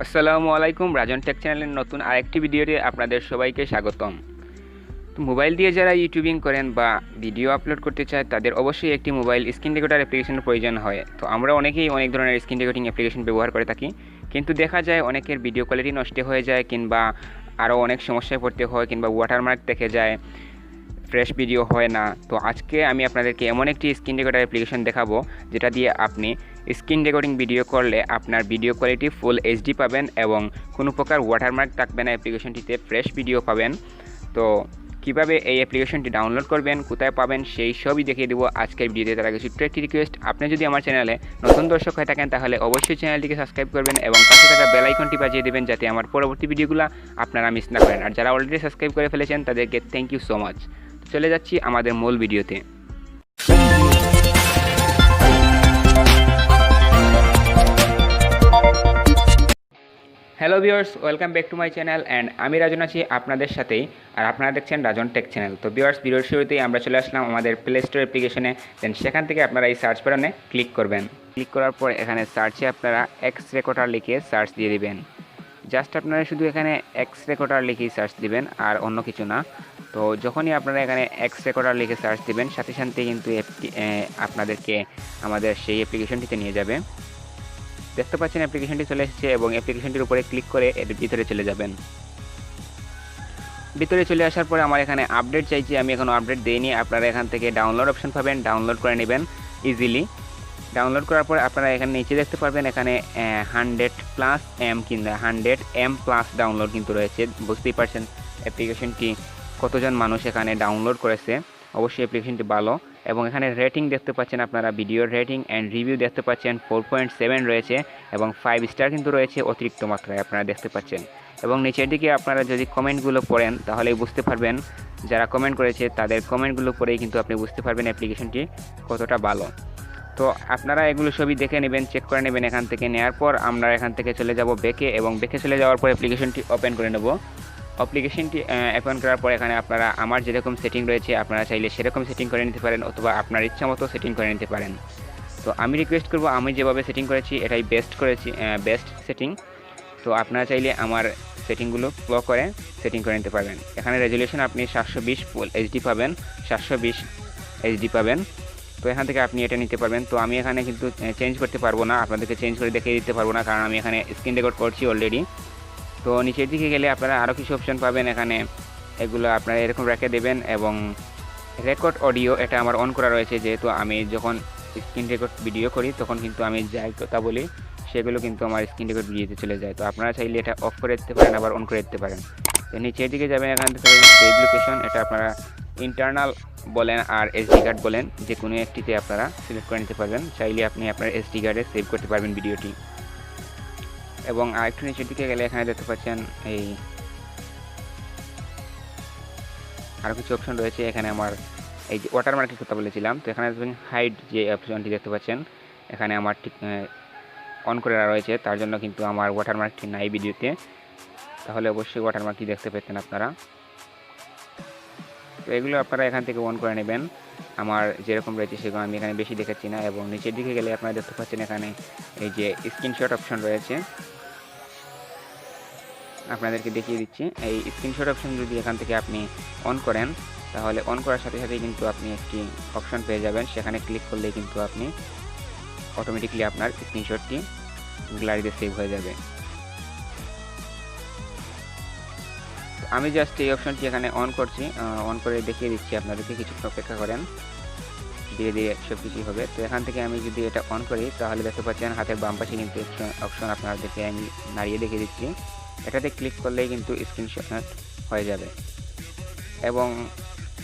আসসালামু আলাইকুম, রাজন টেক চ্যানেলের নতুন আরেকটি ভিডিওতে আপনাদের সবাইকে স্বাগতম। তো মোবাইল দিয়ে যারা ইউটিউবিং করেন বা ভিডিও আপলোড করতে চায় তাদের অবশ্যই একটি মোবাইল স্ক্রিন রেকর্ডার অ্যাপ্লিকেশনের প্রয়োজন হয়। তো আমরা অনেকেই অনেক ধরনের স্ক্রিন রেকর্ডিং অ্যাপ্লিকেশন ব্যবহার করে থাকি, কিন্তু দেখা যায় অনেকের ভিডিও কোয়ালিটি নষ্ট হয়ে যায় কিংবা আরও অনেক সমস্যায় পড়তে হয় কিংবা ওয়াটারমার্ক দেখে যায়, ফ্রেশ ভিডিও হয় না। তো আজকে আমি আপনাদেরকে এমন একটি স্ক্রিন রেকর্ডার অ্যাপ্লিকেশন দেখাবো যেটা দিয়ে আপনি স্ক্রিন রেকর্ডিং ভিডিও করলে আপনার ভিডিও কোয়ালিটি ফুল এইচডি পাবেন এবং কোনো প্রকার ওয়াটারমার্ক থাকবে না, অ্যাপ্লিকেশনটিতে ফ্রেশ ভিডিও পাবেন। তো কীভাবে এই অ্যাপ্লিকেশনটি ডাউনলোড করবেন, কোথায় পাবেন, সেই সবই দেখিয়ে দেবো আজকের ভিডিওতে। তার আগে ছোট্ট একটি রিকোয়েস্ট, আপনি যদি আমার চ্যানেলে নতুন দর্শক হয়ে থাকেন তাহলে অবশ্যই চ্যানেলটিকে সাবস্ক্রাইব করবেন এবং পাশে থাকা বেল আইকনটি বাজিয়ে দেবেন যাতে আমার পরবর্তী ভিডিওগুলো আপনারা মিস না করেন। আর যারা অলরেডি সাবস্ক্রাইব করে ফেলেছেন তাদেরকে থ্যাংক ইউ সো মাচ। চলে যাচ্ছি আমাদের মূল ভিডিওতে। Hello viewers, welcome back to my channel and আমি রাজন আছি আপনাদের সাথেই, আর আপনারা দেখছেন রাজন টেক চ্যানেল। তো ভিউয়ার্স, ভিডিওর শুরুতেই আমরা চলে আসলাম আমাদের প্লে স্টোর অ্যাপ্লিকেশনে। দেন সেখান থেকে আপনারা এই সার্চ বাটনে ক্লিক করবেন। ক্লিক করার পর এখানে সার্চে আপনারা এক্স রেকর্ডার লিখে সার্চ দিয়ে দিবেন। জাস্ট আপনারা শুধু এখানে এক্স রেকর্ডার লিখেই সার্চ দিবেন, আর অন্য কিছু না। তো যখনই আপনারা এখানে এক্স রেকর্ডার লিখে সার্চ দিবেন সাথে সাথে কিন্তু আপনাদেরকে আমাদের সেই অ্যাপ্লিকেশনটিতে নিয়ে যাবে। দেখতে পাচ্ছেন অ্যাপ্লিকেশনটি চলে এসেছে এবং অ্যাপ্লিকেশনটির উপরে ক্লিক করে এর ভিতরে চলে যাবেন। ভিতরে চলে আসার পরে আমার এখানে আপডেট চাইছি, আমি এখনও আপডেট দিইনি। আপনারা এখান থেকে ডাউনলোড অপশন পাবেন, ডাউনলোড করে নেবেন ইজিলি। ডাউনলোড করার পর আপনারা এখানে নিচে দেখতে পারবেন এখানে 100+ M কিংবা 100M+ ডাউনলোড কিন্তু রয়েছে। বুঝতেই পারছেন অ্যাপ্লিকেশনটি কতজন মানুষ এখানে ডাউনলোড করেছে। অবশ্যই অ্যাপ্লিকেশনটি ভালো। এবং এখানে রেটিং দেখতে পাচ্ছেন আপনারা, ভিডিওর রেটিং অ্যান্ড রিভিউ দেখতে পাচ্ছেন 4.7 রয়েছে এবং 5 স্টার কিন্তু রয়েছে অতিরিক্ত মাত্রায় আপনারা দেখতে পাচ্ছেন। এবং নিচের দিকে আপনারা যদি কমেন্টগুলো পড়েন তাহলেই বুঝতে পারবেন, যারা কমেন্ট করেছে তাদের কমেন্টগুলো পড়েই কিন্তু আপনি বুঝতে পারবেন অ্যাপ্লিকেশনটি কতটা ভালো। তো আপনারা এগুলো সবই দেখে নেবেন, চেক করে নেবেন। এখান থেকে নেওয়ার পর আমরা এখান থেকে চলে যাব ব্যাকে, এবং ব্যাকে চলে যাওয়ার পর অ্যাপ্লিকেশনটি ওপেন করে নেব। অ্যাপ্লিকেশনটি ওপেন করার পর এখানে আপনারা আমার যেরকম সেটিং রয়েছে আপনারা চাইলে সেরকম সেটিং করে নিতে পারেন অথবা আপনার ইচ্ছা মতো সেটিং করে নিতে পারেন। তো আমি রিকোয়েস্ট করব, আমি যেভাবে সেটিং করেছি এটাই বেস্ট সেটিং। তো আপনারা চাইলে আমার সেটিংগুলো ফলো করে সেটিং করে নিতে পারবেন। এখানে রেজুলেশন আপনি 720 ফুল এইচডি পাবেন, 720 এইচডি পাবেন। তো এখান থেকে আপনি এটা নিতে পারবেন। তো আমি এখানে কিন্তু চেঞ্জ করতে পারবো না, আপনাদেরকে চেঞ্জ করে দেখিয়ে দিতে পারবো না, কারণ আমি এখানে স্ক্রিন রেকর্ড করছি অলরেডি। তো নিচের দিকে গেলে আপনারা আরও কিছু অপশন পাবেন, এখানে এগুলো আপনারা এরকম রেখে দেবেন। এবং রেকর্ড অডিও এটা আমার অন করা রয়েছে, যেহেতু আমি যখন স্ক্রিন রেকর্ড ভিডিও করি তখন কিন্তু আমি যাই কথা বলি সেগুলো কিন্তু আমার স্ক্রিন রেকর্ড ভিডিওতে চলে যায়। তো আপনারা চাইলে এটা অফ করে দিতে পারেন, আবার অন করে দিতে পারেন। তো নিচের দিকে যাবেন, এখান থেকে সেভ লোকেশন, এটা আপনারা ইন্টারনাল বলেন আর এসডি কার্ড বলেন, যে কোনো একটিতে আপনারা সিলেক্ট করে নিতে পারবেন। চাইলে আপনি আপনার এসডি কার্ডে সেভ করতে পারবেন ভিডিওটি। এবং আরেকটু নিচের দিকে গেলে এখানে দেখতে পাচ্ছেন এই আরও কিছু অপশন রয়েছে। এখানে আমার এই যে ওয়াটারমার্কের কথা বলেছিলাম, তো এখানে হাইড যে অপশনটি দেখতে পাচ্ছেন এখানে আমার ঠিক অন করে রয়েছে, তার জন্য কিন্তু আমার ওয়াটারমার্কটি নাই ভিডিওতে, তাহলে অবশ্যই ওয়াটারমার্কটি দেখতে পেতেন আপনারা। তো এগুলো আপনারা এখান থেকে অন করে নেবেন। আমার যেরকম রয়েছে সেগুলো আমি এখানে বেশি দেখাচ্ছি না। এবং নিচের দিকে গেলে আপনারা দেখতে পাচ্ছেন এখানে এই যে স্ক্রিনশট অপশন রয়েছে, আপনাদেরকে দেখিয়ে দিচ্ছি। এই স্ক্রিনশট অপশন যদি এখান থেকে আপনি অন করেন তাহলে অন করার সাথে সাথেই কিন্তু আপনি একটি অপশন পেয়ে যাবেন, সেখানে ক্লিক করলেই কিন্তু আপনি অটোমেটিকলি আপনার স্ক্রিনশটটি গ্যালারিতে সেভ হয়ে যাবে। আমি জাস্ট এই অপশনটি এখানে অন করছি, অন করে দেখিয়ে দিচ্ছি আপনাদেরকে, কিছু অপেক্ষা করেন, ধীরে ধীরে সব কিছুই হবে। তো এখান থেকে আমি যদি এটা অন করি তাহলে দেখতে পাচ্ছেন হাতের বাম পাশে কিন্তু অপশন আপনাদেরকে আমি নাড়িয়ে দেখিয়ে দিচ্ছি, এটাতে ক্লিক করলেই কিন্তু স্ক্রিনশট হয়ে যাবে। এবং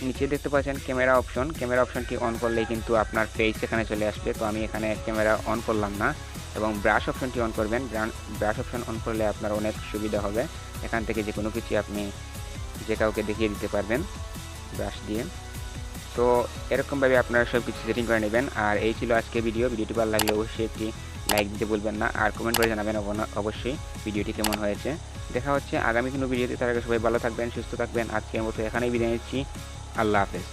নিচে দেখতে পাচ্ছেন ক্যামেরা অপশনটি অন করলেই কিন্তু আপনার ফেস এখানে চলে আসবে। তো আমি এখানে ক্যামেরা অন করলাম না। এবং ব্রাশ অপশনটি অন করবেন, ব্রাশ অপশন অন করলে আপনার অনেক সুবিধা হবে, এখান থেকে যে কোনো কিছু আপনি যে কাউকে দেখিয়ে দিতে পারবেন ব্রাশ দিয়ে। তো এরকমভাবে আপনারা সব কিছু সেটিং করে নেবেন। আর এই ছিল আজকে ভিডিওটি ভালো লাগলে অবশ্যই একটি লাইক দিতে বলবেন না, আর কমেন্ট করে জানাবেন অবশ্যই ভিডিওটি কেমন হয়েছে। দেখা হচ্ছে আগামী কোনো ভিডিওতে, তার আগে সবাই ভালো থাকবেন, সুস্থ থাকবেন। আজকের মতো এখানেই বিদায় নিচ্ছি। আল্লাহ হাফেজ।